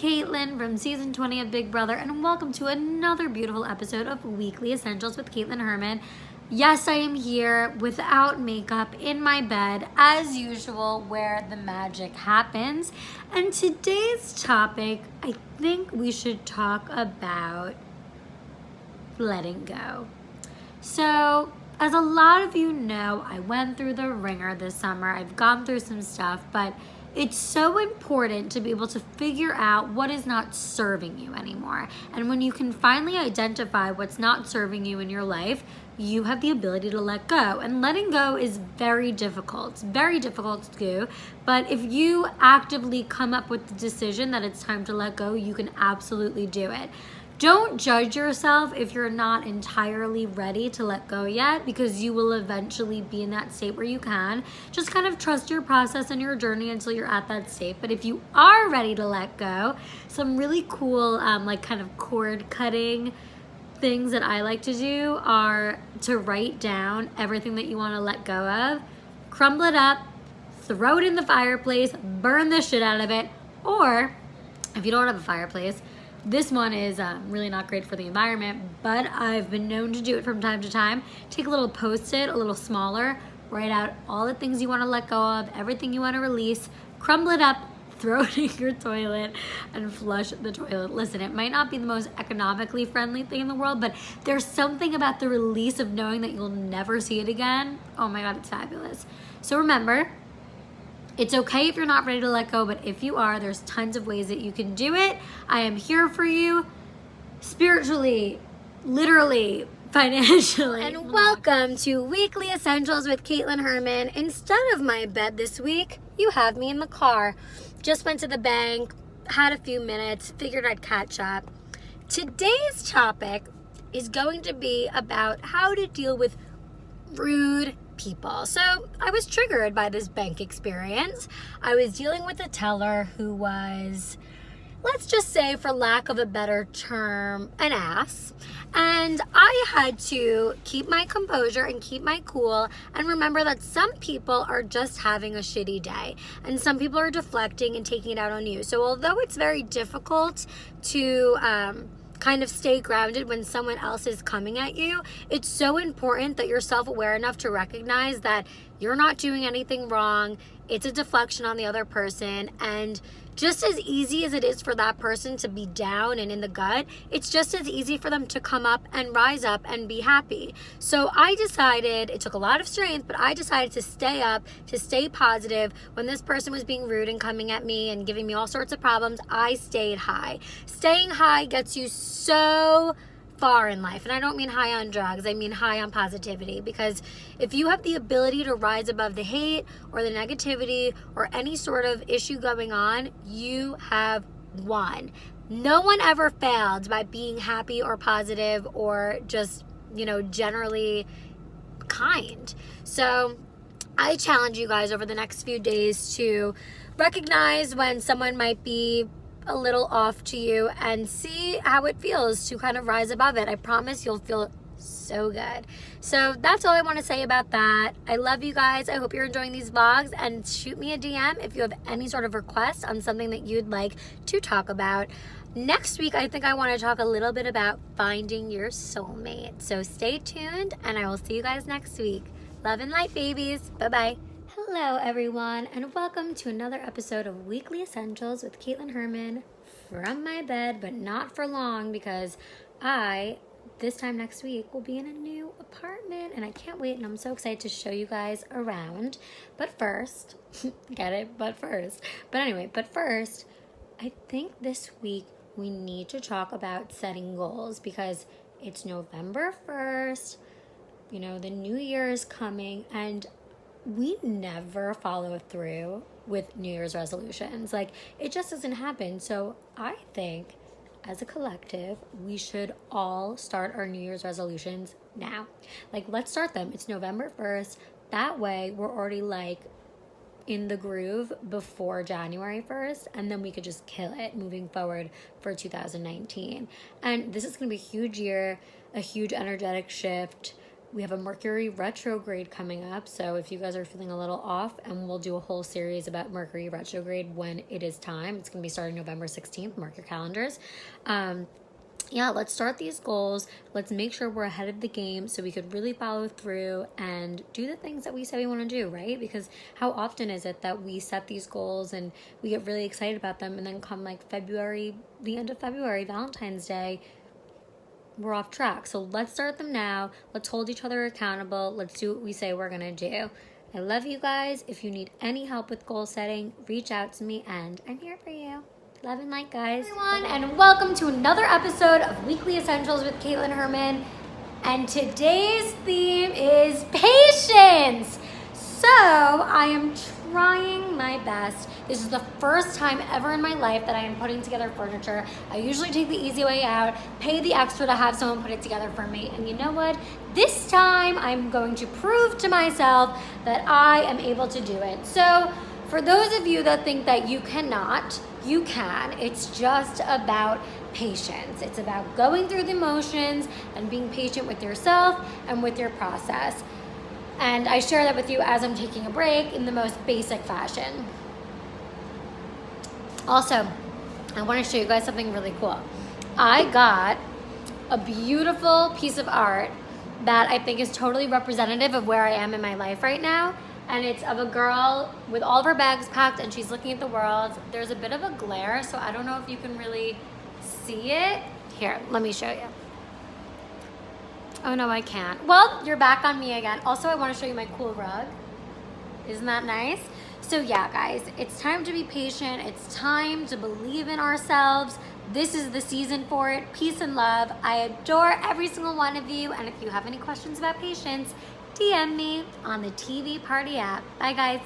Kaitlyn from season 20 of Big Brother, and welcome to another beautiful episode of Weekly Essentials with Kaitlyn Herman. Yes, I am here without makeup in my bed, as usual, where the magic happens. And today's topic, I think we should talk about letting go. So, as a lot of you know, I went through the ringer this summer. I've gone through some stuff, but it's so important to be able to figure out what is not serving you anymore. And when you can finally identify what's not serving you in your life, you have the ability to let go. And letting go is very difficult. It's very difficult to do. But if you actively come up with the decision that it's time to let go, you can absolutely do it. Don't judge yourself if you're not entirely ready to let go yet, because you will eventually be in that state where you can. Just kind of trust your process and your journey until you're at that state. But if you are ready to let go, some really cool like kind of cord cutting things that I like to do are to write down everything that you want to let go of, crumble it up, throw it in the fireplace, burn the shit out of it. Or if you don't have a fireplace, this one is really not great for the environment, but I've been known to do it from time to time. Take a little Post-it, a little smaller, write out all the things you want to let go of, everything you want to release, crumble it up, throw it in your toilet, and flush the toilet. Listen, it might not be the most economically friendly thing in the world, but there's something about the release of knowing that you'll never see it again. Oh my God, it's fabulous. So remember, it's okay if you're not ready to let go, but if you are, there's tons of ways that you can do it. I am here for you, spiritually, literally, financially. And welcome to Weekly Essentials with Kaitlyn Herman. Instead of my bed this week, you have me in the car. Just went to the bank, had a few minutes, figured I'd catch up. Today's topic is going to be about how to deal with rude people. So I was triggered by this bank experience. I was dealing with a teller who was, let's just say, for lack of a better term, an ass. And I had to keep my composure and keep my cool and remember that some people are just having a shitty day and some people are deflecting and taking it out on you. So although it's very difficult to kind of stay grounded when someone else is coming at you, it's so important that you're self-aware enough to recognize that you're not doing anything wrong. It's a deflection on the other person, and just as easy as it is for that person to be down and in the gut, it's just as easy for them to come up and rise up and be happy. So I decided, it took a lot of strength, but I decided to stay up, to stay positive. When this person was being rude and coming at me and giving me all sorts of problems, I stayed high. Staying high gets you so far in life. And I don't mean high on drugs, I mean high on positivity. Because if you have the ability to rise above the hate or the negativity or any sort of issue going on, you have won. No one ever failed by being happy or positive or just, generally kind. So I challenge you guys over the next few days to recognize when someone might be a little off to you and see how it feels to kind of rise above it. I promise you'll feel so good. So that's all I want to say about that. I love you guys. I hope you're enjoying these vlogs, and shoot me a DM if you have any sort of request on something that you'd like to talk about. Next week, I think I want to talk a little bit about finding your soulmate. So stay tuned, and I will see you guys next week. Love and light, babies. Bye-bye. Hello, everyone, and welcome to another episode of Weekly Essentials with Kaitlyn Herman from my bed, but not for long, because this time next week, will be in a new apartment, and I can't wait, and I'm so excited to show you guys around. But first, get it? But first, I think this week we need to talk about setting goals, because it's November 1st, the new year is coming, and we never follow through with New Year's resolutions. Like, it just doesn't happen. So I think as a collective, we should all start our New Year's resolutions now. Like, let's start them. It's November 1st. That way we're already in the groove before January 1st, and then we could just kill it moving forward for 2019. And this is going to be a huge year, a huge energetic shift. We have a Mercury retrograde coming up, so if you guys are feeling a little off, and we'll do a whole series about Mercury retrograde when it is time. It's going to be starting November 16th. Mark your calendars. Yeah, let's start these goals. Let's make sure we're ahead of the game so we could really follow through and do the things that we say we want to do, right? Because how often is it that we set these goals and we get really excited about them, and then come like February, the end of February, Valentine's Day, we're off track. So let's start them now. Let's hold each other accountable. Let's do what we say we're going to do. I love you guys. If you need any help with goal setting, reach out to me, and I'm here for you. Love and light, guys. Everyone, and welcome to another episode of Weekly Essentials with Kaitlyn Herman. And today's theme is patience. So I am trying my best. This is the first time ever in my life that I am putting together furniture. I usually take the easy way out, pay the extra to have someone put it together for me. And you know what? This time I'm going to prove to myself that I am able to do it. So for those of you that think that you cannot, you can. It's just about patience. It's about going through the motions and being patient with yourself and with your process. And I share that with you as I'm taking a break in the most basic fashion. Also, I want to show you guys something really cool. I got a beautiful piece of art that I think is totally representative of where I am in my life right now. And it's of a girl with all of her bags packed, and she's looking at the world. There's a bit of a glare, so I don't know if you can really see it. Here, let me show you. Oh no, I can't. Well, you're back on me again. Also, I want to show you my cool rug. Isn't that nice? So yeah, guys, it's time to be patient. It's time to believe in ourselves. This is the season for it. Peace and love. I adore every single one of you. And if you have any questions about patience, DM me on the TV Party app. Bye, guys.